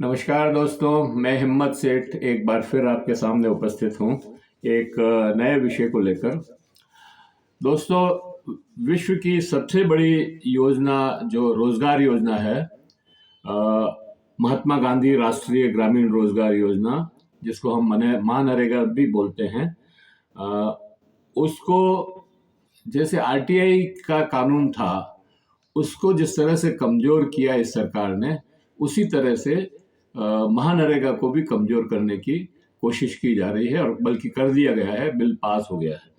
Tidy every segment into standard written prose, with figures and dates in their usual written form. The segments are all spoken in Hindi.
नमस्कार दोस्तों, मैं हिम्मत सेठ एक बार फिर आपके सामने उपस्थित हूँ एक नए विषय को लेकर। दोस्तों, विश्व की सबसे बड़ी योजना जो रोजगार योजना है, महात्मा गांधी राष्ट्रीय ग्रामीण रोजगार योजना, जिसको हम मनरेगा भी बोलते हैं, अ, उसको जैसे आरटीआई का कानून था, उसको जिस तरह से कमजोर किया इस सरकार ने, उसी तरह से महानरेगा को भी कमजोर करने की कोशिश की जा रही है, और बल्कि कर दिया गया है, बिल पास हो गया है।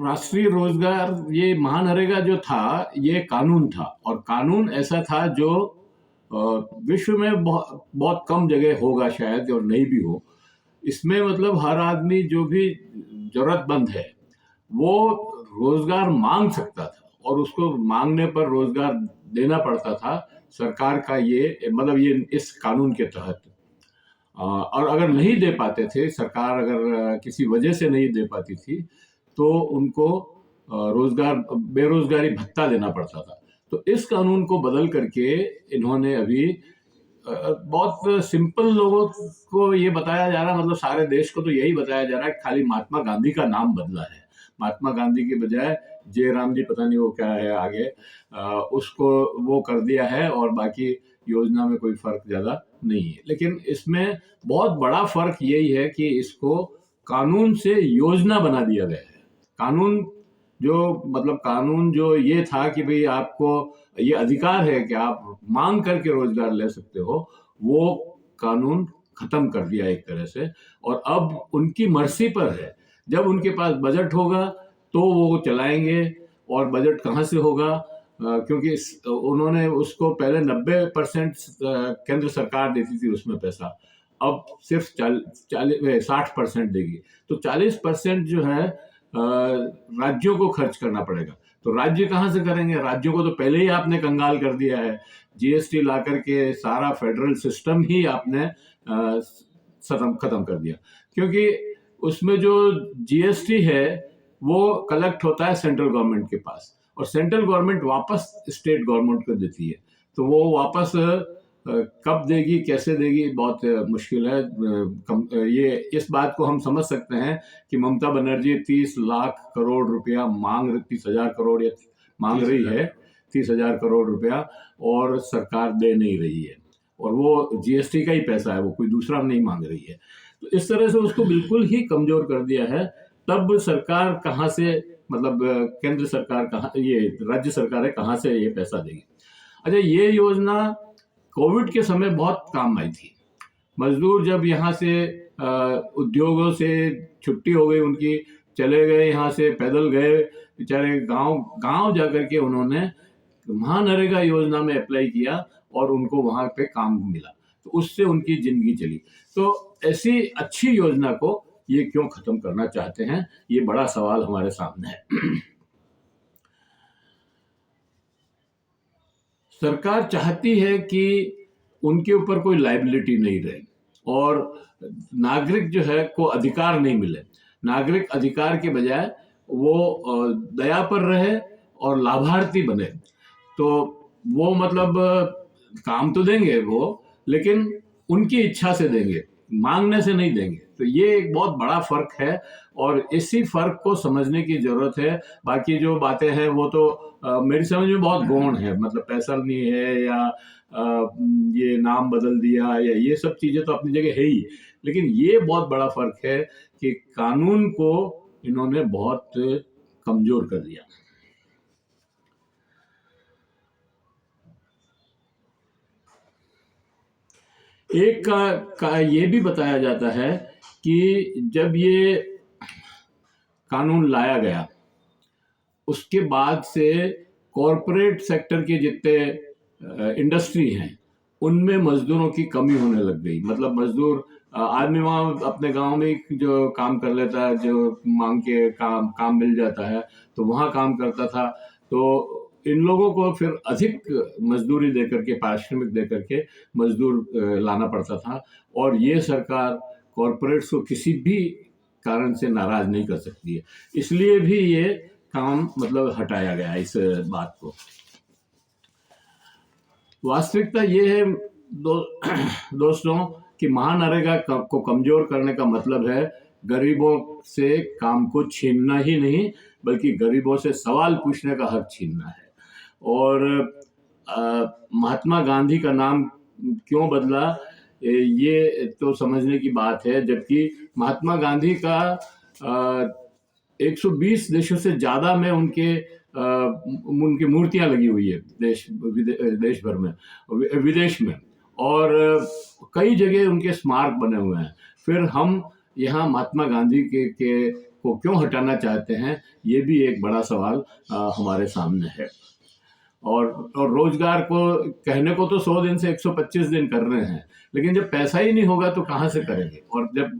राष्ट्रीय रोजगार, ये महानरेगा जो था, ये कानून था, और कानून ऐसा था जो विश्व में बहुत कम जगह होगा शायद, और नहीं भी हो। इसमें मतलब हर आदमी जो भी जरूरतमंद है वो रोजगार मांग सकता था, और उसको मांगने पर रोजगार देना पड़ता था सरकार का, ये मतलब ये इस कानून के तहत। और अगर नहीं दे पाते थे सरकार, अगर किसी वजह से नहीं दे पाती थी, तो उनको रोजगार बेरोजगारी भत्ता देना पड़ता था। तो इस कानून को बदल करके इन्होंने अभी बहुत सिंपल लोगों को ये बताया जा रहा, मतलब सारे देश को तो यही बताया जा रहा है, खाली महात्मा गांधी का नाम बदला है। महात्मा गांधी के बजाय जयराम जी, पता नहीं वो क्या है आगे, उसको वो कर दिया है, और बाकी योजना में कोई फर्क ज्यादा नहीं है। लेकिन इसमें बहुत बड़ा फर्क यही है कि इसको कानून से योजना बना दिया गया है। कानून जो ये था कि भाई आपको ये अधिकार है कि आप मांग करके रोजगार ले सकते हो, वो कानून खत्म कर दिया एक तरह से। और अब उनकी मर्जी पर है, जब उनके पास बजट होगा तो वो चलाएंगे। और बजट कहाँ से होगा, क्योंकि उन्होंने उसको पहले 90% केंद्र सरकार देती थी उसमें पैसा, अब सिर्फ 60% देगी। तो 40% जो है राज्यों को खर्च करना पड़ेगा। तो राज्य कहाँ से करेंगे? राज्यों को तो पहले ही आपने कंगाल कर दिया है, जीएसटी ला करके सारा फेडरल सिस्टम ही आपने खत्म कर दिया। क्योंकि उसमें जो जीएसटी है वो कलेक्ट होता है सेंट्रल गवर्नमेंट के पास, और सेंट्रल गवर्नमेंट वापस स्टेट गवर्नमेंट को देती है। तो वो वापस कब देगी, कैसे देगी, बहुत मुश्किल है। ये इस बात को हम समझ सकते हैं कि ममता बनर्जी 30 लाख करोड़ रुपया मांग 30,000 करोड़ या मांग रही है, 30,000 करोड़ रुपया, और सरकार दे नहीं रही है, और वो जीएसटी का ही पैसा है, वो कोई दूसरा नहीं मांग रही है। तो इस तरह से उसको बिल्कुल ही कमजोर कर दिया है। तब सरकार कहाँ से, मतलब केंद्र सरकार कहाँ, ये राज्य सरकार है, कहाँ से ये पैसा देगी? अच्छा, ये योजना कोविड के समय बहुत काम आई थी। मजदूर जब यहाँ से उद्योगों से छुट्टी हो गई उनकी, चले गए यहाँ से, पैदल गए बेचारे, गांव जाकर के उन्होंने महानरेगा योजना में अप्लाई किया, और उनको वहां पे काम मिला, तो उससे उनकी जिंदगी चली। तो ऐसी अच्छी योजना को ये क्यों खत्म करना चाहते हैं, ये बड़ा सवाल हमारे सामने है। सरकार चाहती है कि उनके ऊपर कोई लायबिलिटी नहीं रहे, और नागरिक जो है को अधिकार नहीं मिले। नागरिक अधिकार के बजाय वो दया पर रहे और लाभार्थी बने। तो वो मतलब काम तो देंगे वो, लेकिन उनकी इच्छा से देंगे, मांगने से नहीं देंगे। तो ये एक बहुत बड़ा फर्क है, और इसी फर्क को समझने की जरूरत है। बाकी जो बातें हैं वो तो मेरी समझ में बहुत गौण है, मतलब पैसा नहीं है, या ये नाम बदल दिया, या ये सब चीजें तो अपनी जगह है ही। लेकिन ये बहुत बड़ा फर्क है कि कानून को इन्होंने बहुत कमजोर कर दिया। एक का ये भी बताया जाता है कि जब ये कानून लाया गया, उसके बाद से कॉरपोरेट सेक्टर के जितने इंडस्ट्री हैं, उनमें मजदूरों की कमी होने लग गई। मतलब मजदूर आदमी वहाँ अपने गांव में जो काम कर लेता है, जो मांग के काम मिल जाता है, तो वहाँ काम करता था। तो इन लोगों को फिर अधिक मजदूरी देकर के, पारिश्रमिक देकर के मजदूर लाना पड़ता था, और ये सरकार कॉरपोरेट्स को किसी भी कारण से नाराज नहीं कर सकती है। इसलिए भी ये काम मतलब हटाया गया इस बात को। वास्तविकता ये है दोस्तों कि महानरेगा को कमजोर करने का मतलब है गरीबों से काम को छीनना ही नहीं, बल्कि गरीबों से सवाल पूछने का हक छीनना है। और महात्मा गांधी का नाम क्यों बदला, ये तो समझने की बात है, जबकि महात्मा गांधी का 120 देशों से ज़्यादा में उनकी मूर्तियां लगी हुई है देश भर में, विदेश में, और कई जगह उनके स्मारक बने हुए हैं। फिर हम यहाँ महात्मा गांधी के को क्यों हटाना चाहते हैं, ये भी एक बड़ा सवाल हमारे सामने है। और रोजगार को कहने को तो 100 दिन से 125 दिन कर रहे हैं, लेकिन जब पैसा ही नहीं होगा तो कहाँ से करेंगे। और जब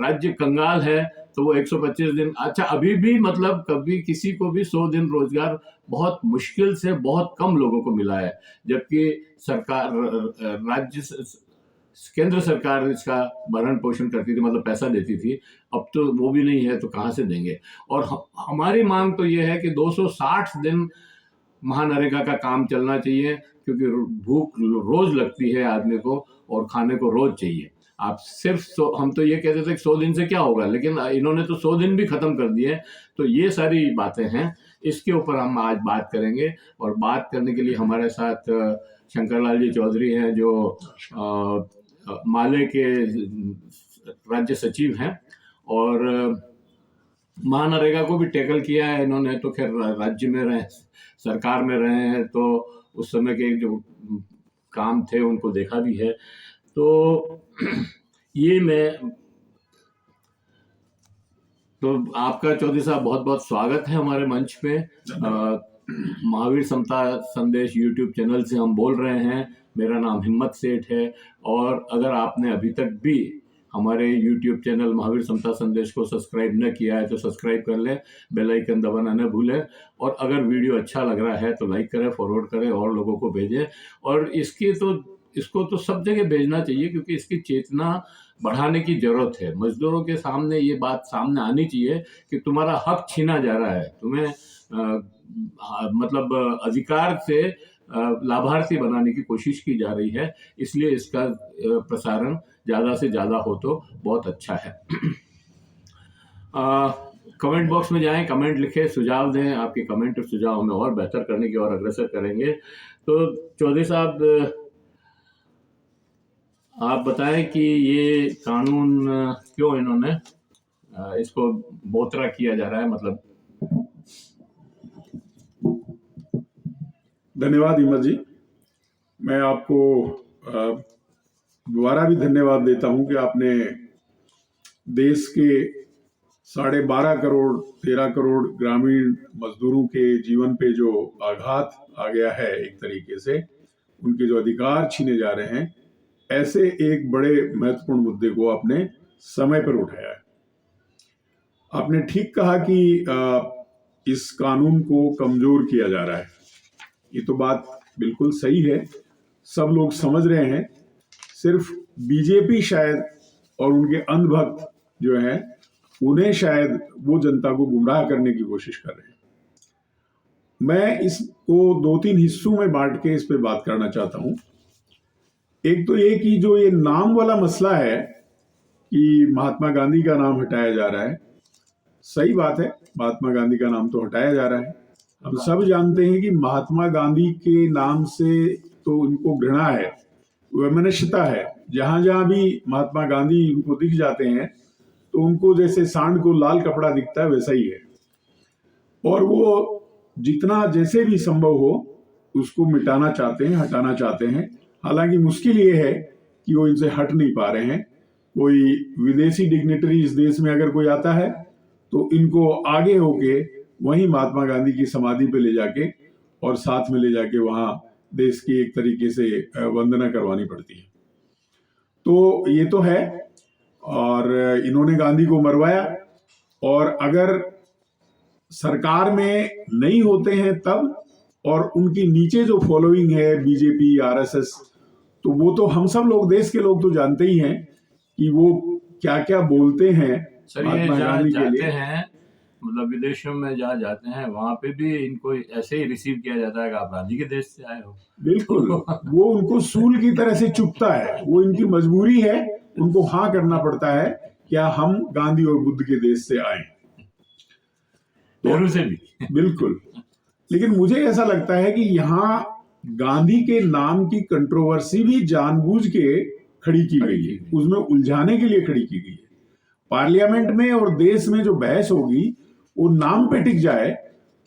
राज्य कंगाल है तो वो 125 दिन, अच्छा अभी भी मतलब कभी किसी को भी 100 दिन रोजगार बहुत मुश्किल से बहुत कम लोगों को मिला है, जबकि सरकार केंद्र सरकार इसका भरण पोषण करती थी, मतलब पैसा देती थी। अब तो वो भी नहीं है तो कहाँ से देंगे। और हमारी मांग तो ये है कि 260 दिन महानरेगा का काम चलना चाहिए, क्योंकि भूख रोज लगती है आदमी को और खाने को रोज चाहिए। आप सिर्फ हम तो ये कहते थे कि 100 दिन से क्या होगा, लेकिन इन्होंने तो 100 दिन भी खत्म कर दिए। तो ये सारी बातें हैं, इसके ऊपर हम आज बात करेंगे। और बात करने के लिए हमारे साथ शंकरलाल जी चौधरी हैं, जो माले के राज्य सचिव हैं, और महानरेगा को भी टैकल किया है इन्होंने। तो खैर राज्य में रहे, सरकार में रहे हैं, तो उस समय के जो काम थे उनको देखा भी है। तो ये तो आपका चौधरी साहब बहुत बहुत स्वागत है हमारे मंच पे। महावीर समता संदेश यूट्यूब चैनल से हम बोल रहे हैं। मेरा नाम हिम्मत सेठ है, और अगर आपने अभी तक भी हमारे यूट्यूब चैनल महावीर समता संदेश को सब्सक्राइब न किया है तो सब्सक्राइब कर लें, बेल आइकन दबाना न भूलें। और अगर वीडियो अच्छा लग रहा है तो लाइक करें, फॉरवर्ड करें और लोगों को भेजें। और इसको तो सब जगह भेजना चाहिए, क्योंकि इसकी चेतना बढ़ाने की जरूरत है। मजदूरों के सामने ये बात सामने आनी चाहिए कि तुम्हारा हक छीना जा रहा है, तुम्हें मतलब अधिकार से लाभार्थी बनाने की कोशिश की जा रही है। इसलिए इसका प्रसारण ज़्यादा से ज़्यादा हो तो बहुत अच्छा है। कमेंट बॉक्स में जाएं, कमेंट लिखें, सुझाव दें। आपके कमेंट और सुझाव हमें और बेहतर करने की और अग्रसर करेंगे। तो चौधरी साहब, आप बताएं कि ये कानून क्यों इन्होंने इसको बोतरा किया जा रहा है, मतलब। धन्यवाद हिम्मत जी। मैं आपको दोबारा भी धन्यवाद देता हूं कि आपने देश के 12.5 करोड़ 13 करोड़ ग्रामीण मजदूरों के जीवन पे जो आघात आ गया है, एक तरीके से उनके जो अधिकार छीने जा रहे हैं, ऐसे एक बड़े महत्वपूर्ण मुद्दे को आपने समय पर उठाया है। आपने ठीक कहा कि इस कानून को कमजोर किया जा रहा है। ये तो बात बिल्कुल सही है, सब लोग समझ रहे हैं। सिर्फ बीजेपी शायद और उनके अंधभक्त जो हैं, उन्हें शायद वो जनता को गुमराह करने की कोशिश कर रहे हैं। मैं इसको 2-3 हिस्सों में बांट के इस पे बात करना चाहता हूं। एक तो ये कि जो ये नाम वाला मसला है कि महात्मा गांधी का नाम हटाया जा रहा है, सही बात है, महात्मा गांधी का नाम तो हटाया जा रहा है। हम सब जानते हैं कि महात्मा गांधी के नाम से तो उनको घृणा है, वैमनस्यता है। जहां जहां भी महात्मा गांधी उनको दिख जाते हैं तो उनको जैसे सांड को लाल कपड़ा दिखता है, वैसा ही है। और वो जितना जैसे भी संभव हो उसको मिटाना चाहते हैं, हटाना चाहते हैं। हालांकि मुश्किल ये है कि वो इनसे हट नहीं पा रहे हैं। कोई विदेशी डिग्नेटरी इस देश में अगर कोई आता है तो इनको आगे होके वहीं महात्मा गांधी की समाधि पे ले जाके और साथ में ले जाके वहां देश की एक तरीके से वंदना करवानी पड़ती है। तो ये तो है, और इन्होंने गांधी को मरवाया। और अगर सरकार में नहीं होते हैं तब, और उनकी नीचे जो फॉलोइंग है बीजेपी आरएसएस, तो वो तो हम सब लोग, देश के लोग तो जानते ही हैं कि वो क्या क्या बोलते हैं महात्मा गांधी के लिए। हैं मतलब विदेशों में जहाँ जाते हैं वहां पे भी इनको ऐसे ही रिसीव किया जाता है कि आप गांधी के देश से आए हो। बिल्कुल, वो उनको सूल की तरह से चुभता है, वो इनकी मजबूरी है, उनको हाँ करना पड़ता है क्या हम गांधी और बुद्ध के देश से आए। नेहरू से भी बिल्कुल, लेकिन मुझे ऐसा लगता है कि यहाँ गांधी के नाम की कंट्रोवर्सी भी जानबूझ के खड़ी की गई है, उसमें उलझाने के लिए खड़ी की गई है। पार्लियामेंट में और देश में जो बहस होगी वो नाम पे टिक जाए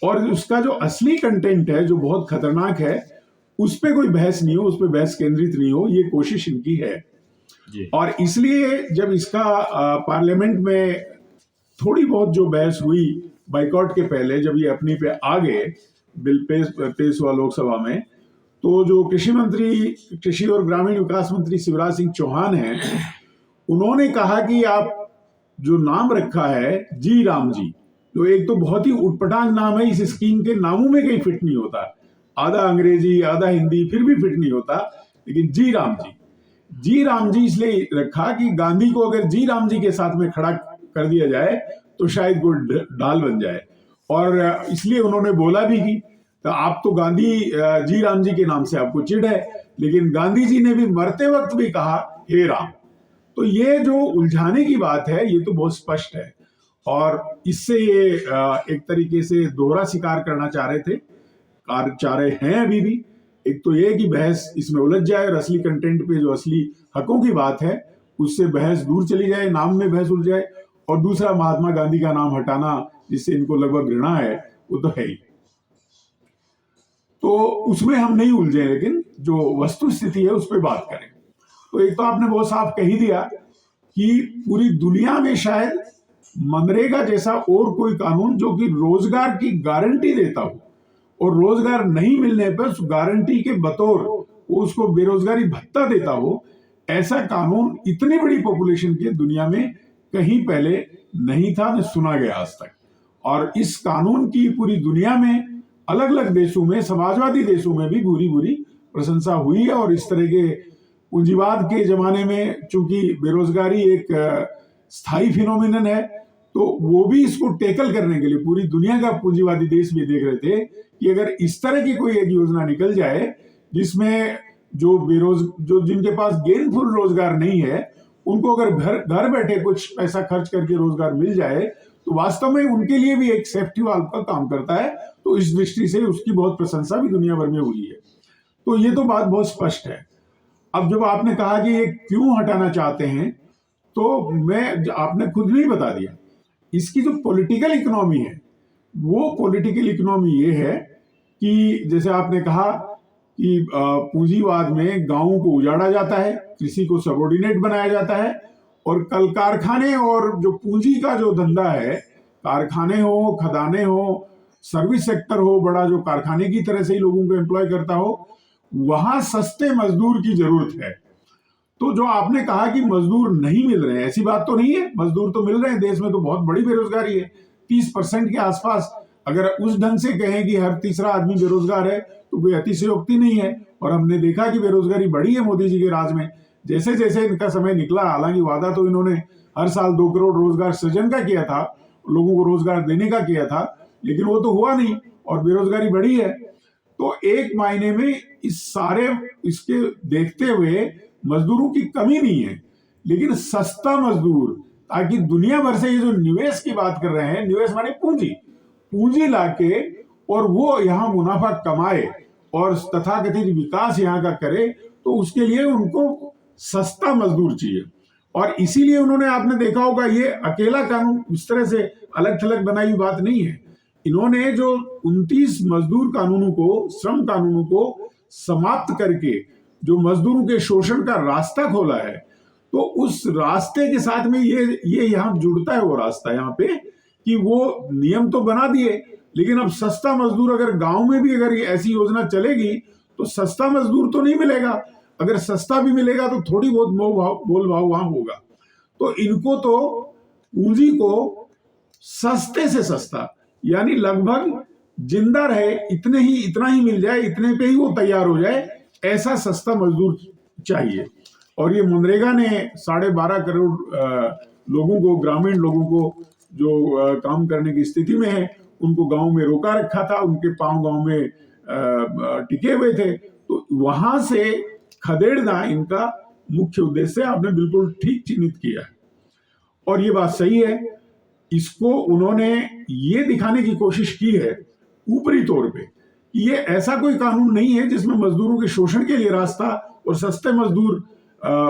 और उसका जो असली कंटेंट है जो बहुत खतरनाक है उस पे कोई बहस नहीं हो, उस पे बहस केंद्रित नहीं हो, ये कोशिश इनकी है जी। और इसलिए जब इसका पार्लियामेंट में थोड़ी बहुत जो बहस हुई बाइकॉट के पहले, जब ये अपनी पे आ गए बिल पेश हुआ लोकसभा में, तो जो कृषि और ग्रामीण विकास मंत्री शिवराज सिंह चौहान हैं, उन्होंने कहा कि आप जो नाम रखा है जी राम जी, जो एक तो बहुत ही उटपटांग नाम है, इस स्कीम के नामों में कहीं फिट नहीं होता, आधा अंग्रेजी आधा हिंदी, फिर भी फिट नहीं होता, लेकिन जी राम जी इसलिए रखा कि गांधी को अगर जी राम जी के साथ में खड़ा कर दिया जाए तो शायद वो ढाल बन जाए, और इसलिए उन्होंने बोला भी कि तो आप तो गांधी जी राम जी के नाम से आपको चिढ़ है, लेकिन गांधी जी ने भी मरते वक्त भी कहा हे राम। तो ये जो उलझाने की बात है ये तो बहुत स्पष्ट है और इससे ये एक तरीके से दोहरा शिकार करना चाह रहे थे, चाह रहे हैं अभी भी। एक तो ये कि बहस इसमें उलझ जाए और असली कंटेंट पे जो असली हकों की बात है उससे बहस दूर चली जाए, नाम में बहस उलझ जाए, और दूसरा महात्मा गांधी का नाम हटाना जिससे इनको लगभग घृणा है वो तो है ही, तो उसमें हम नहीं उलझे, लेकिन जो वस्तु स्थिति है उस पर बात करें। तो एक तो आपने बहुत साफ कह ही दिया कि पूरी दुनिया में शायद मनरेगा जैसा और कोई कानून जो कि रोजगार की गारंटी देता हो और रोजगार नहीं मिलने पर उस गारंटी के बतौर वो उसको बेरोजगारी भत्ता देता हो, ऐसा कानून इतनी बड़ी पॉपुलेशन के दुनिया में कहीं पहले नहीं था, न सुना गया आज तक। और इस कानून की पूरी दुनिया में अलग अलग देशों में, समाजवादी देशों में भी बुरी बुरी प्रशंसा हुई है, और इस तरह के पूंजीवाद के जमाने में चूंकि बेरोजगारी एक स्थायी फिनोमिनन है, तो वो भी इसको टेकल करने के लिए पूरी दुनिया का पूंजीवादी देश भी देख रहे थे कि अगर इस तरह की कोई एक योजना निकल जाए जिसमें जो जिनके पास गेनफुल रोजगार नहीं है उनको अगर घर बैठे कुछ पैसा खर्च करके रोजगार मिल जाए तो वास्तव में उनके लिए भी एक सेफ्टी वाल्व का काम करता है। तो इस दृष्टि से उसकी बहुत प्रशंसा भी दुनिया भर में हुई है। तो ये तो बात बहुत स्पष्ट है। अब जब आपने कहा कि ये क्यों हटाना चाहते हैं, तो आपने खुद नहीं बता दिया इसकी जो पॉलिटिकल इकोनॉमी है, वो पॉलिटिकल इकोनॉमी ये है कि जैसे आपने कहा कि पूंजीवाद में गांवों को उजाड़ा जाता है, कृषि को सबऑर्डिनेट बनाया जाता है, और कल कारखाने और जो पूंजी का जो धंधा है, कारखाने हो, खदाने हो, सर्विस सेक्टर हो बड़ा जो कारखाने की तरह से ही लोगों को एम्प्लॉय करता हो, वहां सस्ते मजदूर की जरूरत है। तो जो आपने कहा कि मजदूर नहीं मिल रहे हैं, ऐसी बात तो नहीं है, मजदूर तो मिल रहे हैं। देश में तो बहुत बड़ी बेरोजगारी है, 30% के आसपास। अगर उस ढंग से कहें कि हर तीसरा आदमी बेरोजगार है तो कोई अतिशयोक्ति नहीं है। और हमने देखा कि बेरोजगारी बढ़ी है मोदी जी के राज में, जैसे जैसे इनका समय निकला। हालांकि वादा तो इन्होंने हर साल 2 करोड़ रोजगार सृजन का किया था, लोगों को रोजगार देने का किया था, लेकिन वो तो हुआ नहीं और बेरोजगारी बढ़ी है। तो एक मायने में इसके देखते हुए मजदूरों की कमी नहीं है, लेकिन सस्ता मजदूर, ताकि दुनिया भर से ये जो निवेश की बात कर रहे हैं, निवेश माने पूंजी लाके और वो यहाँ मुनाफा कमाए और तथाकथित विकास यहाँ का करे, तो उसके लिए उनको सस्ता मजदूर चाहिए। और इसीलिए उन्होंने, आपने देखा होगा, ये अकेला कानून इस तरह से अलग थलग बनाई हुई बात नहीं है। इन्होंने जो 29 मजदूर कानूनों को, श्रम कानूनों को समाप्त करके जो मजदूरों के शोषण का रास्ता खोला है, तो उस रास्ते के साथ में ये यहाँ जुड़ता है वो रास्ता यहाँ पे कि वो नियम तो बना दिए, लेकिन अब सस्ता मजदूर, अगर गांव में भी अगर ये ऐसी योजना चलेगी तो सस्ता मजदूर तो नहीं मिलेगा। अगर सस्ता भी मिलेगा तो थोड़ी बहुत मोल भाव वहां होगा। तो इनको तो पूंजी को सस्ते से सस्ता, यानी लगभग जिंदा रहे इतना ही मिल जाए, इतने पे ही वो तैयार हो जाए, ऐसा सस्ता मजदूर चाहिए। और ये मनरेगा ने 12.5 करोड़ लोगों को, ग्रामीण लोगों को काम करने की स्थिति में है उनको गांव में रोका रखा था, उनके पांव गांव में टिके हुए थे। तो वहां से खदेड़ना इनका मुख्य उद्देश्य, आपने बिल्कुल ठीक चिन्हित किया है और ये बात सही है। इसको उन्होंने ये दिखाने की कोशिश की है ऊपरी तौर पे, ये ऐसा कोई कानून नहीं है जिसमें मजदूरों के शोषण के लिए रास्ता और सस्ते मजदूर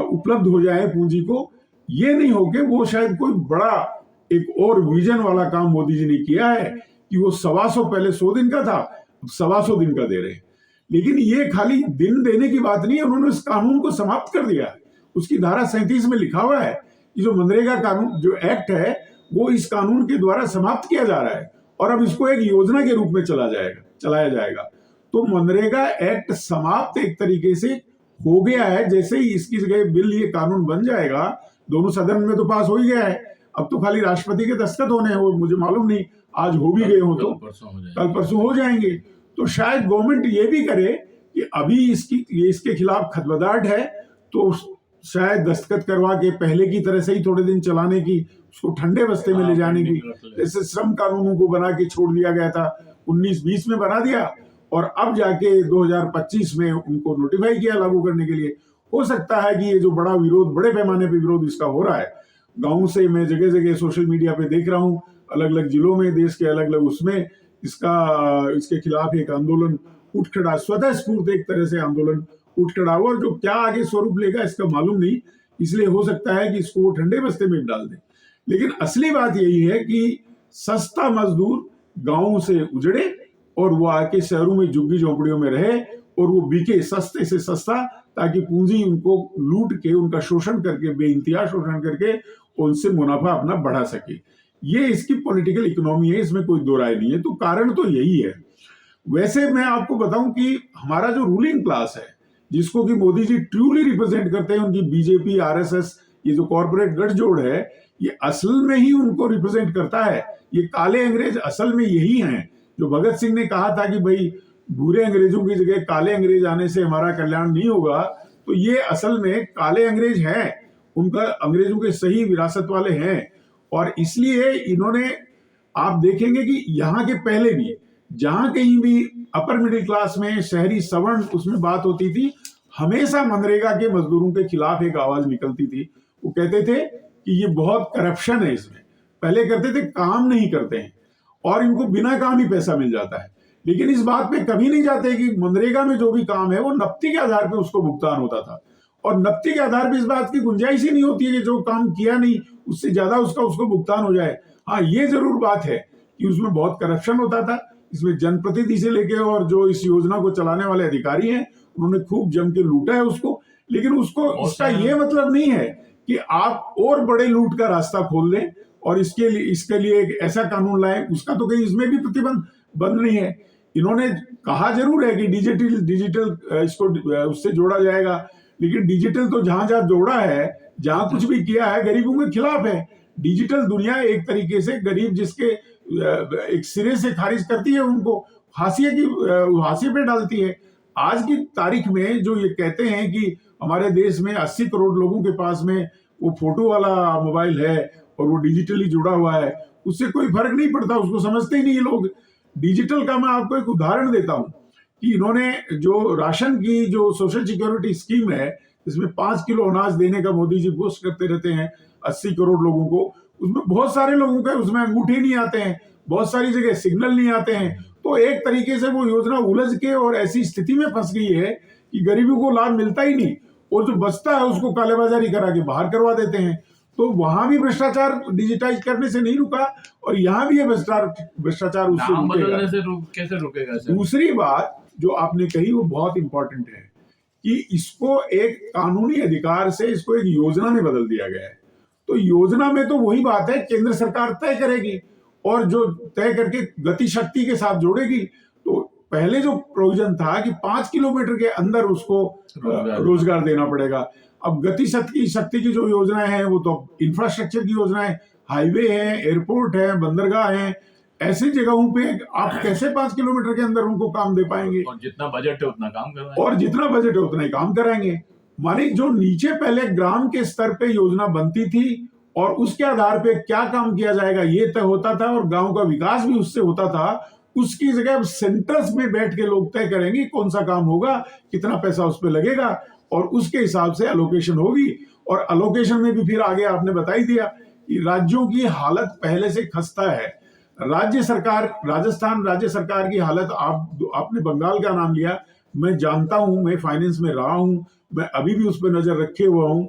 उपलब्ध हो जाए पूंजी को। ये नहीं हो के वो शायद कोई बड़ा एक और विजन वाला काम मोदी जी ने किया है कि वो 125 पहले 100 दिन का था, 125 दिन का दे रहे हैं। लेकिन ये खाली दिन देने की बात नहीं है, उन्होंने इस कानून को समाप्त कर दिया है। उसकी धारा 37 में लिखा हुआ है कि जो मनरेगा कानून जो एक्ट है वो इस कानून के द्वारा समाप्त किया जा रहा है और अब इसको एक योजना के रूप में चलाया जाएगा। तो मनरेगा एक्ट समाप्त एक तरीके से हो गया है। जैसे ही इसकी जगह बिल, ये कानून बन जाएगा, दोनों सदन में तो पास हो ही गया है, अब तो खाली राष्ट्रपति के दस्तखत होने हैं, वो मुझे मालूम नहीं आज हो भी गए हो तो कल परसों हो जाएंगे। तो शायद गवर्नमेंट ये भी करे कि अभी इसके खिलाफ खदबदाहट है तो शायद दस्तखत करवा के पहले की तरह से ही थोड़े दिन चलाने की, उसको ठंडे बस्ते में ले जाने की, जैसे श्रम कानूनों को बना के छोड़ दिया गया था, 19-20 में बना दिया और अब जाके 2025 में उनको नोटिफाई किया लागू करने के लिए। हो सकता है कि ये जो बड़ा विरोध, बड़े पैमाने पे विरोध इसका हो रहा है, गांव से मैं जगह जगह सोशल मीडिया पे देख रहा हूँ, अलग अलग जिलों में, देश के अलग अलग उसमें इसके खिलाफ एक आंदोलन उठ खड़ा, स्वतः स्फूर्त एक तरह से आंदोलन उठ खड़ा हुआ, और जो क्या आगे स्वरूप लेगा इसका मालूम नहीं, इसलिए हो सकता है कि इसको ठंडे बस्ते में डाल दे। लेकिन असली बात यही है कि सस्ता मजदूर गांव से उजड़े और वो आके शहरों में झुग्गी झोंपड़ियों में रहे और वो बिके सस्ते से सस्ता, ताकि पूंजी उनको लूट के, उनका शोषण करके, बेइंतहा शोषण करके उनसे मुनाफा अपना बढ़ा सके। ये इसकी पॉलिटिकल इकोनॉमी है, इसमें कोई दो राय नहीं है। तो कारण तो यही है। वैसे मैं आपको बताऊं कि हमारा जो रूलिंग क्लास है, जिसको कि मोदी जी ट्रूली रिप्रेजेंट करते हैं, उनकी बीजेपी, आरएसएस, ये जो कॉर्पोरेट गठजोड़ है, ये असल में ही उनको रिप्रेजेंट करता है। ये काले अंग्रेज असल में यही हैं जो भगत सिंह ने कहा था कि भाई भूरे अंग्रेजों की जगह काले अंग्रेज आने से हमारा कल्याण नहीं होगा। तो ये असल में काले अंग्रेज हैं, उनका अंग्रेजों के सही विरासत वाले हैं। और इसलिए इन्होंने, आप देखेंगे कि यहाँ के पहले भी जहां कहीं भी अपर मिडिल क्लास में, शहरी सवर्ण, उसमें बात होती थी, हमेशा मनरेगा के मजदूरों के खिलाफ एक आवाज निकलती थी। वो कहते थे कि ये बहुत करप्शन है, इसमें पहले करते थे काम नहीं करते हैं और इनको बिना काम ही पैसा मिल जाता है। लेकिन इस बात पे कभी नहीं जाते कि मनरेगा में जो भी काम है वो नफ्ती के आधार पे उसको भुगतान होता था, और नफ्ती के आधार पे इस बात की गुंजाइश ही नहीं होती है कि जो काम किया नहीं उससे ज्यादा उसको भुगतान हो जाए। हाँ, ये जरूर बात है कि उसमें बहुत करप्शन होता था। इसमें जनप्रतिनिधि से लेके और जो इस योजना को चलाने वाले अधिकारी हैं, उन्होंने खूब जम के लूटा है उसको। लेकिन उसको, इसका ये मतलब नहीं है कि आप और बड़े लूट का रास्ता खोल दें और इसके लिए एक ऐसा कानून लाएं, उसका तो कहीं इसमें भी प्रतिबंध बंद नहीं है। इन्होंने कहा जरूर है कि डिजिटल इसको उससे जोड़ा जाएगा, लेकिन डिजिटल तो जहां जहां जोड़ा है, जहां कुछ भी किया है, गरीबों के खिलाफ है। डिजिटल दुनिया एक तरीके से गरीब जिसके एक सिरे से खारिज करती है, उनको हाशिए पे डालती है। आज की तारीख में जो ये कहते हैं कि हमारे देश में 80 करोड़ लोगों के पास में वो फोटो वाला मोबाइल है और वो डिजिटली जुड़ा हुआ है, उससे कोई फर्क नहीं पड़ता, उसको समझते ही नहीं ये लोग। डिजिटल का मैं आपको एक उदाहरण देता हूं कि इन्होंने जो राशन की जो सोशल सिक्योरिटी स्कीम है, इसमें 5 किलो अनाज देने का मोदी जी घोषणा करते रहते हैं 80 करोड़ लोगों को, उसमें बहुत सारे लोगों के उसमें अंगूठे नहीं आते हैं, बहुत सारी जगह सिग्नल नहीं आते हैं। तो एक तरीके से वो योजना उलझ के और ऐसी स्थिति में फंस गई है कि गरीबों को लाभ मिलता ही नहीं, और जो बचता है उसको कालेबाजारी करा के बाहर करवा देते हैं। तो वहां भी भ्रष्टाचार डिजिटाइज करने से नहीं रुका और यहाँ भी ये भ्रष्टाचार उससे कैसे रुकेगा? दूसरी बात जो आपने कही वो बहुत इंपॉर्टेंट है कि इसको एक कानूनी अधिकार से इसको एक योजना में बदल दिया गया है। तो योजना में तो वही बात है, केंद्र सरकार तय करेगी और जो तय करके गति शक्ति के साथ जोड़ेगी। तो पहले जो प्रोविजन था कि 5 किलोमीटर के अंदर उसको रोजगार देना पड़ेगा, अब गति शक्ति की जो योजनाएं हैं वो तो इंफ्रास्ट्रक्चर की योजनाएं, हाईवे है, एयरपोर्ट है, बंदरगाह है, ऐसी जगहों पे आप कैसे 5 किलोमीटर के अंदर उनको काम दे पाएंगे? और जितना बजट है उतना काम कराएंगे, और जितना बजट है उतना ही काम कराएंगे। माने जो नीचे पहले ग्राम के स्तर पे योजना बनती थी और उसके आधार पे क्या काम किया जाएगा ये तय होता था, और गांव का विकास भी उससे होता था। उसकी जगह अब सेंटर्स में बैठ के लोग तय करेंगे कौन सा काम होगा, कितना पैसा उस पर लगेगा, और उसके हिसाब से अलोकेशन होगी। और अलोकेशन में भी फिर आगे आपने बता ही दिया कि राज्यों की हालत पहले से खस्ता है। राज्य सरकार, राजस्थान राज्य सरकार की हालत, आपने बंगाल का नाम लिया, मैं जानता हूं, मैं फाइनेंस में रहा हूं, मैं अभी भी उस पर नजर रखे हुआ हूं।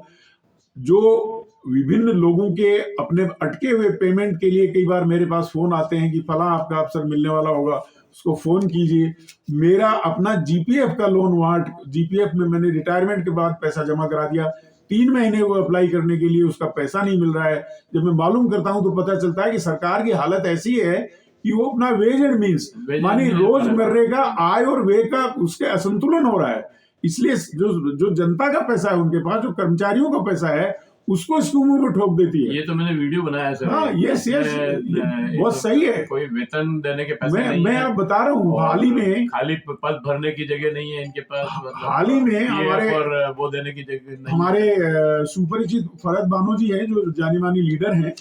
जो विभिन्न लोगों के अपने अटके हुए पेमेंट के लिए कई बार मेरे पास फोन आते हैं कि फला आपका अफसर मिलने वाला होगा, उसको फोन कीजिए। मेरा अपना जीपीएफ का लोन हुआ, जीपीएफ में मैंने रिटायरमेंट के बाद पैसा जमा करा दिया, 3 महीने वो अप्लाई करने के लिए, उसका पैसा नहीं मिल रहा है। जब मैं मालूम करता हूं तो पता चलता है कि सरकार की हालत ऐसी है कि वो अपना वेज एंड मीन्स, मानी रोजमर्रे का आय और व्यय का उसके असंतुलन हो रहा है। इसलिए जो जनता का पैसा है उनके पास, जो कर्मचारियों का पैसा है, उसको स्कीमों में ठोक देती है। ये तो मैंने वीडियो बनाया है सर। हाँ, यस बहुत सही है। कोई वेतन देने के पैसे नहीं मैं आप बता रहा हूँ, हाल ही में खाली पद भरने की जगह नहीं है इनके पास, हाल ही में हमारे और वो देने की जगह नहीं। हमारे सुपरिचित फरहत बानो जी हैं, जो जानी मानी लीडर हैं,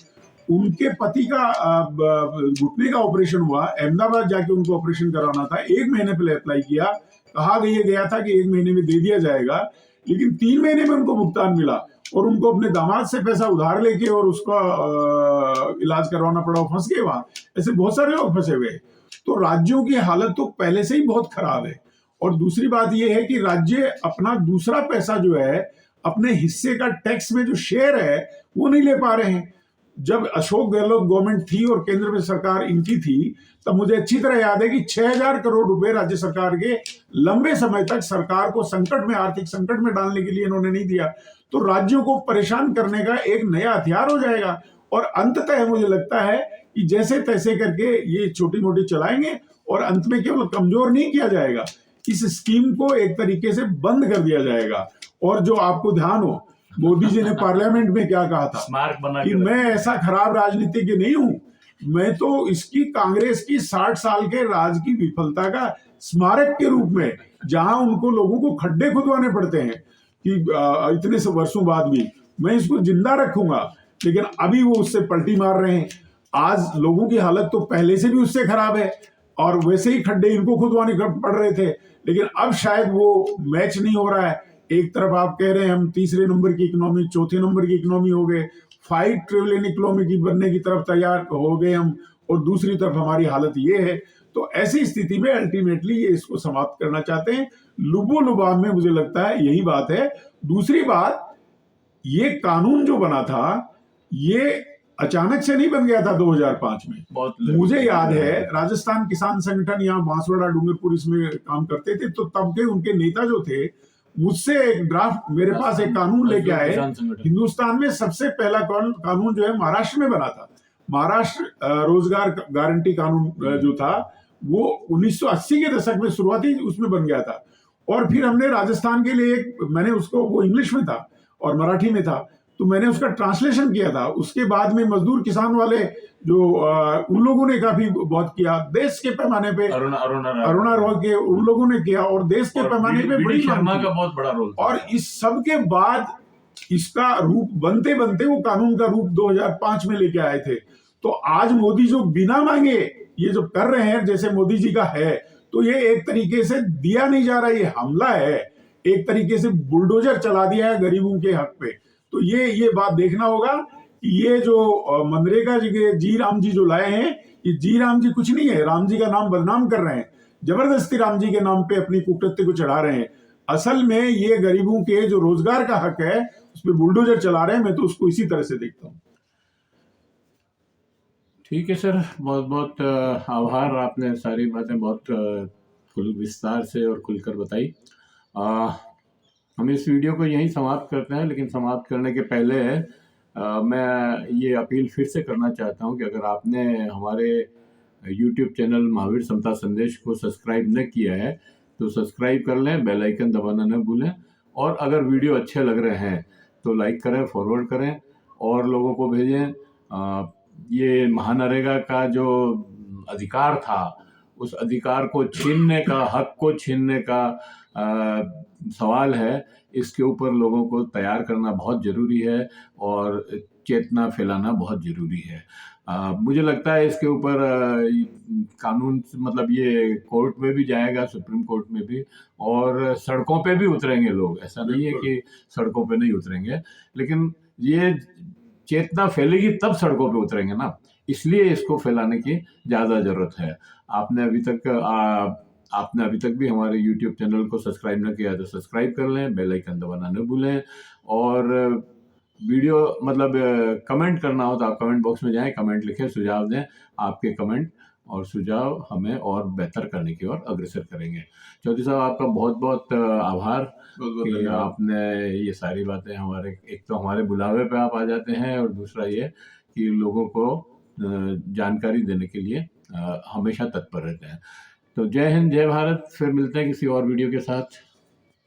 उनके पति का घुटने का ऑपरेशन हुआ, अहमदाबाद जाके उनको ऑपरेशन कराना था। 1 महीने पहले अप्लाई किया, कहा गया था कि 1 महीने में दे दिया जाएगा, लेकिन 3 महीने में उनको भुगतान मिला, और उनको अपने दामाद से पैसा उधार लेके और उसका इलाज करवाना पड़ा, फंस गए वहां। ऐसे बहुत सारे लोग फंसे हुए। तो राज्यों की हालत तो पहले से ही बहुत खराब है। और दूसरी बात यह है कि राज्य अपना दूसरा पैसा जो है, अपने हिस्से का टैक्स में जो शेयर है, वो नहीं ले पा रहे हैं। जब अशोक गहलोत गवर्नमेंट थी और केंद्र में सरकार इनकी थी, तब मुझे अच्छी तरह याद है कि 6,000 करोड़ रुपए राज्य सरकार के लंबे समय तक सरकार को संकट में, आर्थिक संकट में डालने के लिए इन्होंने नहीं दिया। तो राज्यों को परेशान करने का एक नया हथियार हो जाएगा, और अंततः मुझे लगता है कि जैसे तैसे करके ये छोटी मोटी चलाएंगे, और अंत में केवल कमजोर नहीं किया जाएगा, इस स्कीम को एक तरीके से बंद कर दिया जाएगा। और जो आपको ध्यान हो, मोदी जी ने पार्लियामेंट में क्या कहा था, स्मारक बना कि मैं ऐसा खराब राजनीतिज्ञ नहीं हूं, मैं तो इसकी कांग्रेस की 60 साल के राज की विफलता का स्मारक के रूप में, जहां उनको लोगों को खड्डे खुदवाने पड़ते हैं कि इतने से वर्षों बाद भी, मैं इसको जिंदा रखूंगा। लेकिन अभी वो उससे पलटी मार रहे हैं। आज लोगों की हालत तो पहले से भी उससे खराब है, और वैसे ही खड्डे इनको खुदवाने पड़ रहे थे, लेकिन अब शायद वो मैच नहीं हो रहा है। एक तरफ आप कह रहे हैं हम तीसरे नंबर की इकोनॉमी, चौथे नंबर की इकोनॉमी हो गए, 5 ट्रिलियन इकोनॉमी की बनने की तरफ तैयार हो गए हम, और दूसरी तरफ हमारी हालत ये है। तो ऐसी स्थिति में अल्टीमेटली ये इसको समाप्त करना चाहते हैं। लुबो लुबाब में मुझे लगता है यही बात है। दूसरी बात, ये कानून जो बना था, ये अचानक से नहीं बन गया था 2005 में। मुझे याद है राजस्थान किसान संगठन यहाँ बांसवाड़ा डूंगरपुर इसमें काम करते थे, तो तब के उनके नेता जो थे, मुझसे एक ड्राफ्ट मेरे पास एक कानून लेके आए। हिंदुस्तान में सबसे पहला कानून जो है महाराष्ट्र में बना था, महाराष्ट्र रोजगार गारंटी कानून जो था, वो 1980 के दशक में शुरुआती उसमें बन गया था। और फिर हमने राजस्थान के लिए मैंने उसको, वो इंग्लिश में था और मराठी में था, तो मैंने उसका ट्रांसलेशन किया था। उसके बाद में मजदूर किसान वाले जो उन लोगों ने काफी बहुत किया, देश के पैमाने पे अरुणा रॉय के उन लोगों ने किया, और देश के पैमाने पे बड़ी शर्मा का बहुत बड़ा रोल था। और इस सब के बाद इसका रूप बनते बनते वो कानून का रूप 2005 में लेके आए थे। तो आज मोदी जो बिना मांगे ये जो कर रहे हैं, जैसे मोदी जी का है, तो ये एक तरीके से दिया नहीं जा रहा, ये हमला है, एक तरीके से बुलडोजर चला दिया है गरीबों के हक पे। तो ये बात देखना होगा। ये जो मनरेगा जी राम जी जो लाए हैं, ये जी राम जी कुछ नहीं है, राम जी का नाम बदनाम कर रहे हैं, जबरदस्ती राम जी के नाम पे अपनी कुकृत्य को चढ़ा रहे हैं। असल में ये गरीबों के जो रोजगार का हक है, उस पर बुलडोजर चला रहे हैं। मैं तो उसको इसी तरह से देखता हूँ। ठीक है सर, बहुत बहुत आभार, आपने सारी बातें बहुत खुल विस्तार से और खुलकर बताई। हम इस वीडियो को यहीं समाप्त करते हैं, लेकिन समाप्त करने के पहले मैं ये अपील फिर से करना चाहता हूँ कि अगर आपने हमारे YouTube चैनल महावीर समता संदेश को सब्सक्राइब न किया है तो सब्सक्राइब कर लें, बेल आइकन दबाना न भूलें, और अगर वीडियो अच्छे लग रहे हैं तो लाइक करें, फॉरवर्ड करें और लोगों को भेजें। ये महानरेगा का जो अधिकार था, उस अधिकार को छीनने का, हक को छीनने का सवाल है, इसके ऊपर लोगों को तैयार करना बहुत ज़रूरी है। और चेतना फैलाना बहुत ज़रूरी है। मुझे लगता है इसके ऊपर कानून मतलब ये कोर्ट में भी जाएगा, सुप्रीम कोर्ट में भी, और सड़कों पे भी उतरेंगे लोग। ऐसा नहीं है बिल्कुल। कि सड़कों पे नहीं उतरेंगे, लेकिन ये चेतना फैलेगी तब सड़कों पे उतरेंगे ना, इसलिए इसको फैलाने की ज़्यादा ज़रूरत है। आपने अभी तक भी हमारे यूट्यूब चैनल को सब्सक्राइब ना किया तो सब्सक्राइब कर लें, बेल आइकन दबाना न भूलें, और वीडियो मतलब कमेंट करना हो तो आप कमेंट बॉक्स में जाएं, कमेंट लिखें, सुझाव दें। आपके कमेंट और सुझाव हमें और बेहतर करने की ओर अग्रसर करेंगे। चौधरी साहब, आपका बहुत बहुत आभार बहुत बहुत कि धन्यवाद। आपने ये सारी बातें हमारे, एक तो हमारे बुलावे पे आप आ जाते हैं, और दूसरा ये कि लोगों को जानकारी देने के लिए हमेशा तत्पर रहते हैं। तो जय हिंद, जय भारत। फिर मिलते हैं किसी और वीडियो के साथ।